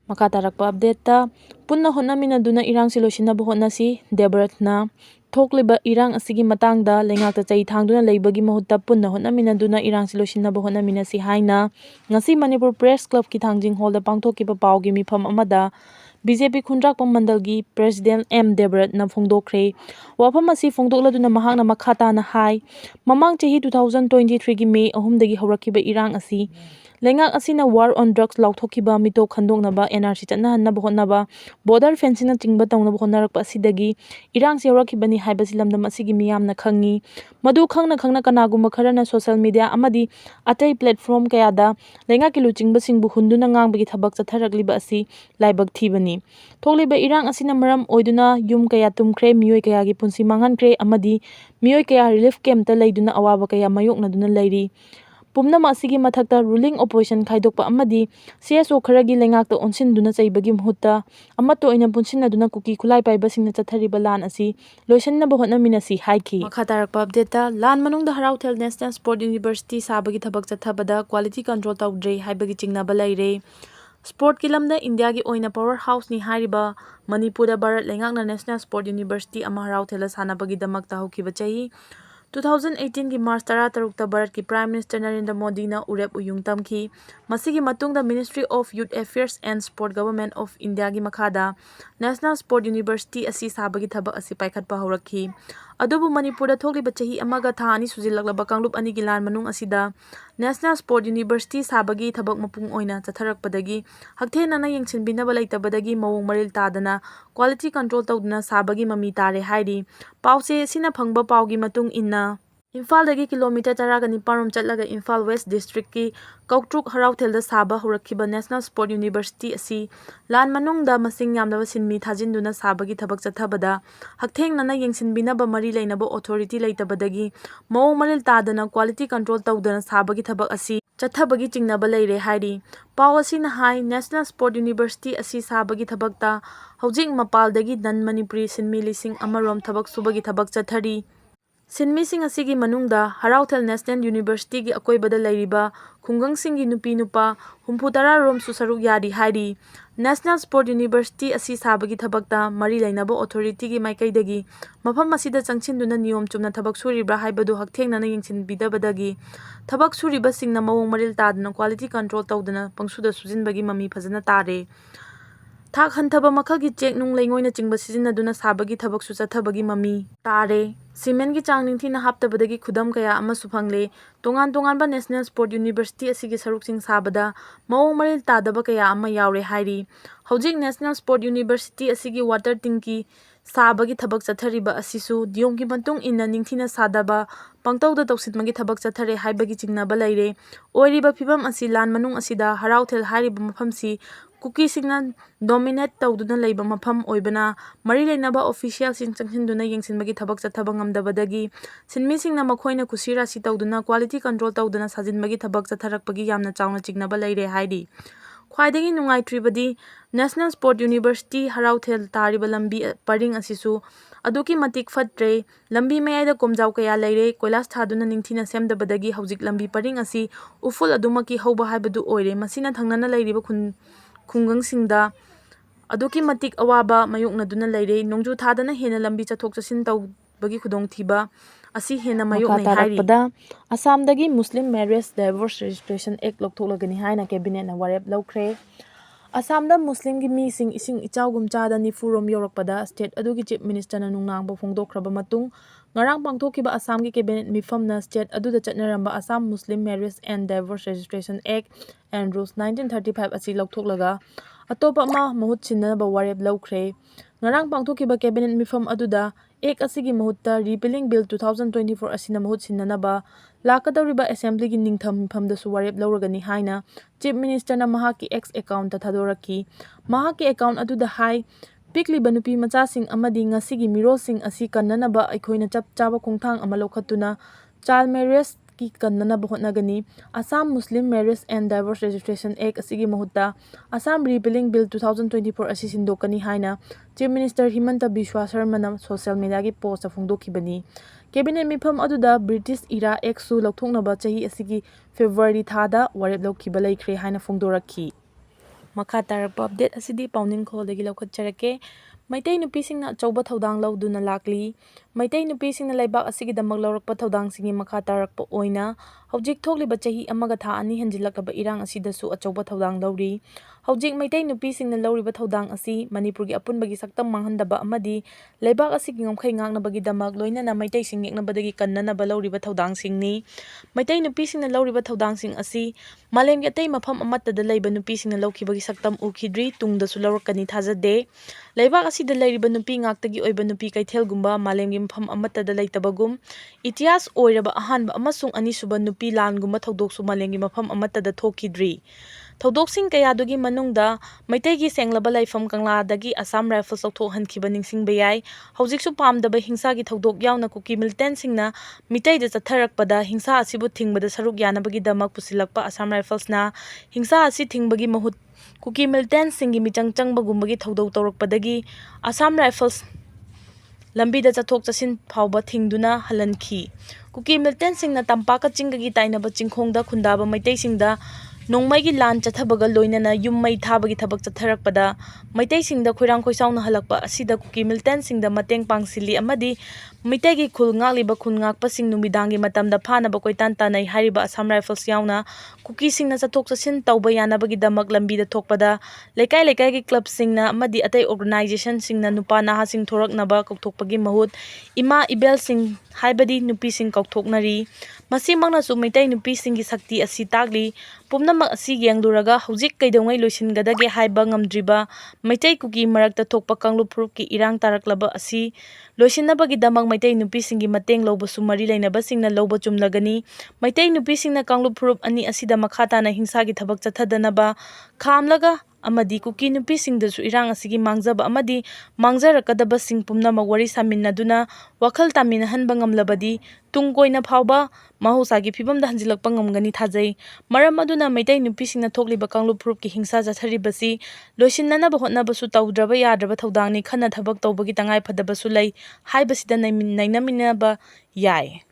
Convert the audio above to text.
Maka tarakpa update ta punna hotnaminaduna irang si Loisannaba Hotnasi Debaratna thokliba irang asigi matangda lengakta chai thangduna leibagi mahutta punna hotnaminaduna irang si Loisannaba hotnaminasi haina ngasi Manipur Press Club ki thangjing hall da pangthokiba pawgi mifam amada BJP Khundrakpa Mandalgi President M Debaratna phongdokre wafam asi phongdokladuna mahakna makhatana hai mamang chahi 2023 gi May 3 dagi hawrakiba irang asi lengak asina war on drugs lauthokiba mito khandoknaba NRC Chatnahanba hotnaba border fencing chingba tawnaba hotnarakpa asidagi irang sewrakibani haibasi lamdam asigi miyamna khangi madu khangna kanaguma kharana social media amadi atai platform kayada lengaki luchingba singbu hunduna ngangbagi thabak chatharakliba asi laibak thibani thokliba irang asina maram oiduna yum kaya tumkhre miyoi kayagi punsi manghankre amadi miyoi kaya relief camp ta leiduna awaba kaya mayoknaduna leiri Pumnama asigi mathakta ruling opposition khaidokpa amadi CSO kharagi lengakta onsinduna chaibagi mahutta amato oina punsinaduna Kuuki Khutlai Paibana Chathariba Lan Asi Loisannaba Hotnaminasi haiki makha tarakpa update ta lan manungda harauthel National Sport University sabagi thabak chathabada quality control tawdre haibagi chingnaba leire Sport kilamda India gi oina power house ni hariba Manipur Bharat lengakna National Sport University ama harauthela sanabagi damakta hokiba chahi 2018 की मार्च 13 भारत की prime minister Narendra Modi ना उरेप उयुंग तमखी मसीगी मतुंगदा ministry of youth affairs and sport government of India की मखादा नेशनल स्पोर्ट यूनिवर्सिटी असि साबगी थबक असि पाइखटपा हौरखी अदुबु मणिपुर थोकलिबा चही अमगा था अनि सुजिलकलबा कांगलुप अनि की लान मनुंग असिदा नेशनल स्पोर्ट यूनिवर्सिटी साबगी थबक मपुंग ओइना चथरकपदगी हक्थेनाना यंगसिनबिनबा लैतबदगी मवोंग मरिल तादना क्वालिटी कंट्रोल तौदना साबगी ममी तारे हाइरी पाउसे सिना फंगबा पाउगी मतुंग इन्ना इम्फालदगी किलोमीटर 19 चलगा इम्फाल वेस्ट डिस्ट्रिक्ट की कौट्रुक हराउथेलदा साबा हौरखिबा नेशनल स्पोर्ट यूनिवर्सिटी असि लान मनुंगदा मसिंग यामदबा सिनमी थाजिनदुना साबगी थबक चथबदा हक्थेंगनाना यंगसिनबिनबा मरी लैनबा ऑथोरिटी लैतबदगी मवोंग मरिल तादना क्वालिटी कंट्रोल तौदना साबगी थबक असि चथबगी चिंगनबा लैरे हाइरी पाव असिना हाई नेशनल स्पोर्ट यूनिवर्सिटी असि साबगी थबकता हौजिक मपालदगी नन मणिपुरी सिनमी लिसिंग अमरोम थबक सुबगी थबक चथरी सिनमीसिंग असिगी मनुंगदा हराउथेल नेशनल यूनिवर्सिटी की अकोइबदा लैरिबा खुंगंगसिंगी नुपी नुपा 64 रोम सुसरुक यारी हाइरी नेशनल स्पोर्ट यूनिवर्सिटी असि साबगी थबकता मरी लैनबा ऑथोरिटी की माइकैदगी मफम असिदा चंगसिनदुना नियम चुमना थबक सुरिब्रा हाइबदु हक्थेंगनाना यंगसिनबिदबदगी थबक सुरिबा सिंगना मवोंग मरिल तादना क्वालिटी कंट्रोल तौदना पंगसुदा सुजिनबगी ममी फजना तारे थाक हंथबा मखलगी चेक नुंग लेंगोइना चिंगबा सिजिनदुना साबगी थबक सुचथबगी ममी तारे सीमेंट की चांग निंथीना हापतबदगी खुदम कया अमसु फंगले तोंगान तोंगानबा नेशनल स्पोर्ट यूनिवर्सिटी असिगी सरुकसिंग साबदा मवोंग मरिल तादबा कया अमा यावरे हाइरी हौजिक नेशनल स्पोर्ट यूनिवर्सिटी असिगी वाटर टिंकी साबगी थबक चथरिबा असिसु दियोंगी मंतुंग इन्ना निंथीना सादबा पंगतौदा तौसितमगी थबक चथरे हाइबगी चिंगनाबा लैरे ओइरिबा फिबम असि लान मनुंग असिदा हराउथेल हाइरिबा मफमसी कुकी सिंगना डोमिनेट तौदुना लैबा मफम ओइबना मरी लैनबा official Singh चंगसिनदुना यंगसिनबगी थबक चथबा ngamdabadagi sinmisingna makhoina kusirasi tawduna quality control tawduna sajinbagi thabak chatharakpagi yamna chawna chignaba leire haidi khwaidagi nungaitribadi national sport university harauthel tariba lambi paring asisu aduki matik fatre lambi mayada komjau kaya leire koilas thaduna ningthina semdabadagi hojik lambi paring asi uful adumaki hoba haibadu oire masina thangnana leiriba khungang singda aduki matik awaba mayoknaduna leire nongju thadana hena lambi chathok chasin tawbagi khudong thiba asi hena mayoknai hairi Assamdagi Muslim Marriage Divorce Registration Act lokthulagani haina cabinet na warep lawkhre Assamda Muslim gi mising ising ichawgum chada nifurom yorakpada state adugi chief minister na nungnangba phongdokraba matung ngarang pangthokiba Assam gi cabinet mifamna state aduda chatnaramba Assam Muslim Marriage and Divorce Registration Act and Rules 1935 asi lokthoklaga atopa ma mahut sinaba warep lawkhre ngarang pangthokiba cabinet mifam aduda ek asigi mahutta repealing bill 2024 asina mahut sinanaba lakadawriba assembly gi ningtham mifamda su warep lawragani haina chief minister na mahaki ex account ta thadoraki mahaki account aduda hai pikli banupi macha sing amadi ngasigi miro sing asi kannanaba aikoina chap chaba khongthang ama lokhatuna child marriage ki kannanaba hotnagani Assam Muslim Marriage and Divorce Registration Act asigi mahutta Assam Repealing Bill 2024 asi sindokani haina Chief Minister Himanta Biswa Sharma na social media gi post phongdokhibani cabinet mifam aduda British era Act su lokthoknaba chahi asigi February thada warep lokhiba laikhre haina phongdorakhi ꯃꯈꯥ ꯇꯥꯔꯛꯄ update ꯑꯁꯤꯗꯤ ꯄꯥꯎꯅꯤꯡ ꯈꯣꯜꯗꯒꯤ ꯂꯧꯈꯠꯆꯔꯛꯀꯦ꯫ ꯃꯩꯇꯩ ꯅꯨꯄꯤꯁꯤꯡꯅ ꯑꯆꯧꯕ ꯊꯧꯗꯥꯡ ꯂꯧꯗꯨꯅ ꯂꯥꯛꯂꯤ꯫ ꯃꯩꯇꯩ ꯅꯨꯄꯤꯁꯤꯡꯅ ꯂꯩꯕꯥꯛ ꯑꯁꯤꯒꯤꯗꯃꯛ ꯂꯧꯔꯛꯄ ꯊꯧꯗꯥꯡꯁꯤꯡꯒꯤ ꯃꯈꯥ ꯇꯥꯔꯛꯄ ꯑꯣꯏꯅ ꯍꯧꯖꯤꯛ ꯊꯣꯛꯂꯤꯕ ꯆꯍꯤ ꯑꯃꯒ ꯊꯥ 2 ꯍꯦꯟꯖꯤꯜꯂꯛꯂꯕ ꯏꯔꯥꯡ ꯑꯁꯤꯗꯁꯨ ꯑꯆꯧꯕ ꯊꯧꯗꯥꯡ ꯂꯧꯔꯤ꯫ ꯍꯧꯖꯤꯛ ꯃꯩꯇꯩ ꯅꯨꯄꯤꯁꯤꯡꯅ ꯂꯧꯔꯤꯕ ꯊꯧꯗꯥꯡ ꯑꯁꯤ ꯃꯅꯤꯄꯨꯔꯒꯤ ꯑꯄꯨꯟꯕꯒꯤ ꯁꯛꯇꯝ ꯃꯥꯡꯍꯟꯗꯕ ꯑꯃꯗꯤ ꯂꯩꯕꯥꯛ ꯑꯁꯤꯒꯤ ꯉꯝꯈꯩ ꯉꯥꯛꯅꯕꯒꯤꯗꯃꯛ ꯂꯣꯏꯅꯅ ꯃꯩꯇꯩꯁꯤꯡ ꯌꯦꯛꯅꯕꯗꯒꯤ ꯀꯟꯅꯅꯕ ꯂꯧꯔꯤꯕ ꯊꯧꯗꯥꯡꯁꯤꯡꯅꯤ꯫ ꯃꯩꯇꯩ ꯅꯨꯄꯤꯁꯤꯡꯅ ꯂꯧꯔꯤꯕ ꯊꯧꯗꯥꯡꯁꯤꯡ ꯑꯁꯤ ꯃꯥꯂꯦꯝꯒꯤ ꯑꯇꯩ ꯃꯐꯝ ꯑꯃꯠꯇꯗ ꯂꯩꯕ ꯅꯨꯄꯤꯁꯤꯡꯅ ꯂꯧꯈꯤꯕꯒꯤ ꯁꯛꯇꯝ ꯎꯈꯤꯗ꯭ꯔꯤ, ꯇꯨꯡꯗꯁꯨ ꯂꯧꯔꯛꯀꯅꯤ ꯊꯥꯖꯗꯦ꯫ ꯂꯩꯕꯥꯛ ꯑꯁꯤꯗ ꯂꯩꯔꯤꯕ ꯅꯨꯄꯤ ꯉꯥꯛꯇꯒꯤ ꯑꯣꯏꯕ ꯅꯨꯄꯤ ꯀꯩꯊꯦꯜꯒꯨꯝꯕ ꯃꯥꯂꯦꯝꯒꯤ ꯃꯐꯝ ꯑꯃꯠꯇꯗ ꯂꯩꯇꯕꯒꯨꯝ, ꯏꯇꯤꯍꯥꯁ ꯑꯣꯏꯔꯕ ꯑꯍꯥꯟꯕ ꯑꯃꯁꯨꯡ ꯑꯅꯤꯁꯨꯕ ꯅꯨꯄꯤ ꯂꯥꯟꯒꯨꯝꯕ ꯊꯧꯗꯣꯛꯁꯨ ꯃꯥꯂꯦꯝꯒꯤ ꯃꯐꯝ ꯑꯃꯠꯇꯗ ꯊꯣꯛꯈꯤꯗ꯭ꯔꯤ꯫ ꯊꯧꯗꯣꯛꯁꯤꯡ ꯀꯌꯥꯗꯨꯒꯤ ꯃꯅꯨꯡꯗ ꯃꯩꯇꯩꯒꯤ ꯁꯦꯡꯂꯕ ꯂꯩꯐꯝ ꯀꯪꯂꯥꯗꯒꯤ ꯑꯁꯥꯝ ꯔꯥꯏꯐꯜꯁ ꯂꯧꯊꯣꯛꯍꯟꯈꯤꯕ ꯅꯤꯡꯁꯤꯡꯕ ꯌꯥꯏ꯫ ꯍꯧꯖꯤꯛꯁꯨ ꯄꯥꯝꯗꯕ ꯍꯤꯡꯁꯥꯒꯤ ꯊꯧꯗꯣꯛ ꯌꯥꯎꯅ ꯀꯨꯀꯤ ꯃꯤꯂꯤꯇꯦꯟꯠꯁꯤꯡꯅ ꯃꯤꯇꯩꯗ ꯆꯠꯊꯔꯛꯄꯗ ꯍꯤꯡꯁꯥ ꯑꯁꯤꯕꯨ ꯊꯤꯡꯕꯗ ꯁꯔꯨꯛ ꯌꯥꯅꯕꯒꯤꯗꯃꯛ ꯄꯨꯁꯤꯜꯂꯛꯄ ꯑꯁꯥꯝ ꯔꯥꯏꯐꯜꯁꯅ ꯍꯤꯡꯁꯥ ꯑꯁꯤ ꯊꯤꯡꯕꯒꯤ ꯃꯍꯨꯠ ꯀꯨꯀꯤ ꯃꯤꯂꯤꯇꯦꯟꯠꯁꯤꯡꯒꯤ ꯃꯤꯆꯪ ꯆꯪꯕꯒꯨꯝꯕꯒꯤ ꯊꯧꯗꯧ ꯇꯧꯔꯛꯄꯗꯒꯤ ꯑꯁꯥꯝ ꯔꯥꯏꯐꯜꯁ ꯂꯝꯕꯤꯗ ꯆꯠꯊꯣꯛ ꯆꯠꯁꯤꯟ ꯐꯥꯎꯕ ꯊꯤꯡꯗꯨꯅ ꯍꯜꯍꯟꯈꯤ꯫ ꯀꯨꯀꯤ ꯃꯤꯂꯤꯇꯦꯟꯠꯁꯤꯡꯅ ꯇꯝꯄꯥꯛꯀ ꯆꯤꯡꯒꯒꯤ ꯇꯥꯏꯅꯕ ꯆꯤꯡꯈꯣꯡꯗ ꯈꯨꯟꯗꯥꯕ ꯃꯩꯇꯩꯁꯤꯡꯗ ꯅꯣꯡꯃꯩꯒꯤ ꯂꯥꯟ ꯆꯠꯊꯕꯒ ꯂꯣꯏꯅꯅ ꯌꯨꯝ ꯃꯩ ꯊꯥꯕꯒꯤ ꯊꯕꯛ ꯆꯠꯊꯔꯛꯄꯗ ꯃꯩꯇꯩꯁꯤꯡꯗ ꯈꯣꯏꯔꯥꯡ ꯈꯣꯏꯁꯥꯎꯅ ꯍꯜꯂꯛꯄ ꯑꯁꯤꯗ ꯀꯨꯀꯤ ꯃꯤꯂꯤꯇꯦꯟꯠꯁꯤꯡꯗ ꯃꯇꯦꯡ ꯄꯥꯡꯁꯤꯜꯂꯤ ꯑꯃꯗꯤ ꯃꯤꯇꯩꯒꯤ ꯈꯨꯜ ꯉꯥꯛꯂꯤꯕ ꯈꯨꯟ ꯉꯥꯛꯄꯁꯤꯡ ꯅꯨꯃꯤꯗꯥꯡꯒꯤ ꯃꯇꯝꯗ ꯐꯥꯅꯕ ꯀꯣꯏꯇꯥꯟ ꯇꯥꯟꯅꯩ꯫ ꯍꯥꯏꯔꯤꯕ ꯑꯁꯥꯝ ꯔꯥꯏꯐꯜꯁ ꯌꯥꯎꯅ ꯀꯨꯀꯤꯁꯤꯡꯅ ꯆꯠꯊꯣꯛ ꯆꯠꯁꯤꯟ ꯇꯧꯕ ꯌꯥꯅꯕꯒꯤꯗꯃꯛ ꯂꯝꯕꯤꯗ ꯊꯣꯛꯄꯗ ꯂꯩꯀꯥꯏ ꯂꯩꯀꯥꯏꯒꯤ ꯀ꯭ꯂꯕꯁꯤꯡꯅ ꯑꯃꯗꯤ ꯑꯇꯩ ꯑꯣꯔꯒꯅꯥꯏꯖꯦꯁꯟꯁꯤꯡꯅ ꯅꯨꯄꯥ ꯅꯍꯥꯁꯤꯡ ꯊꯣꯔꯛꯅꯕ ꯀꯧꯊꯣꯛꯄꯒꯤ ꯃꯍꯨꯠ ꯏꯃꯥ ꯏꯕꯦꯜꯁꯤꯡ ꯍꯥꯏꯕꯗꯤ ꯅꯨꯄꯤꯁꯤꯡ ꯀꯧꯊꯣꯛꯅꯔꯤ꯫ ꯃꯁꯤꯃꯛꯅꯁꯨ ꯃꯩꯇꯩ ꯅꯨꯄꯤꯁꯤꯡꯒꯤ ꯁꯛꯇꯤ ꯑꯁꯤ ꯇꯥꯛꯂꯤ꯫ ꯄꯨꯝꯅꯃꯛ ꯑꯁꯤ ꯌꯦꯡꯂꯨꯔꯒ ꯍꯧꯖꯤꯛ ꯀꯩꯗꯧꯉꯩ ꯂꯣꯏꯁꯤꯟꯒꯗꯒꯦ ꯍꯥꯏꯕ ꯉꯝꯗ꯭ꯔꯤꯕ ꯃꯩꯇꯩ ꯀꯨꯀꯤ ꯃꯔꯛꯇ ꯊꯣꯛꯄ ꯀꯥꯡꯂꯨꯞ ꯐꯨꯔꯨꯞꯀꯤ ꯏꯔꯥꯡ ꯇꯥꯔꯛꯂꯕ ꯑꯁꯤ ꯂꯣꯏꯁꯤꯟꯅꯕꯒꯤꯗꯃꯛ ꯃꯩꯇꯩ ꯅꯨꯄꯤꯁꯤꯡꯒꯤ ꯃꯇꯦꯡ ꯂꯧꯕꯁꯨ ꯃꯔꯤ ꯂꯩꯅꯕꯁꯤꯡꯅ ꯂꯧꯕ ꯆꯨꯝꯂꯒꯅꯤ꯫ ꯃꯩꯇꯩ ꯅꯨꯄꯤꯁꯤꯡꯅ ꯀꯥꯡꯂꯨꯞ ꯐꯨꯔꯨꯞ ꯑꯅꯤ ꯑꯁꯤꯗ ꯃꯈꯥ ꯇꯥꯅ ꯍꯤꯡꯁꯥꯒꯤ ꯊꯕꯛ ꯆꯠꯊꯗꯅꯕ ꯈꯥꯝꯂꯒ ꯑꯃꯗꯤ ꯀꯨꯀꯤ ꯅꯨꯄꯤꯁꯤꯡꯗꯁꯨ ꯏꯔꯥꯡ ꯑꯁꯤꯒꯤ ꯃꯥꯡꯖꯕ ꯑꯃꯗꯤ ꯃꯥꯡꯖꯔꯛꯀꯗꯕꯁꯤꯡ ꯄꯨꯝꯅꯃꯛ ꯋꯥꯔꯤ ꯁꯥꯃꯤꯟꯅꯗꯨꯅ ꯋꯥꯈꯜ ꯇꯥꯃꯤꯟꯅꯍꯟꯕ ꯉꯝꯂꯕꯗꯤ ꯇꯨꯡ ꯀꯣꯏꯅ ꯐꯥꯎꯕ ꯃꯍꯧꯁꯥꯒꯤ ꯐꯤꯕꯝꯗ ꯍꯟꯖꯤꯜꯂꯛꯄ ꯉꯝꯒꯅꯤ ꯊꯥꯖꯩ꯫ ꯃꯔꯝ ꯑꯗꯨꯅ ꯃꯩꯇꯩ ꯅꯨꯄꯤꯁꯤꯡꯅ ꯊꯣꯛꯂꯤꯕ ꯀꯥꯡꯂꯨꯞ ꯐꯨꯔꯨꯞꯀꯤ ꯍꯤꯡꯁꯥ ꯆꯠꯊꯔꯤꯕꯁꯤ ꯂꯣꯏꯁꯤꯟꯅꯅꯕ ꯍꯣꯠꯅꯕꯁꯨ ꯇꯧꯗ꯭ꯔꯕ ꯌꯥꯗ꯭ꯔꯕ ꯊꯧꯗꯥꯡꯅꯤ, ꯈꯟꯅ ꯊꯕꯛ ꯇꯧꯕꯒꯤ ꯇꯉꯥꯏꯐꯗꯕꯁꯨ ꯂꯩ ꯍꯥꯏꯕꯁꯤꯗ ꯅꯩꯅꯃꯤꯟꯅꯕ ꯌꯥꯏ꯫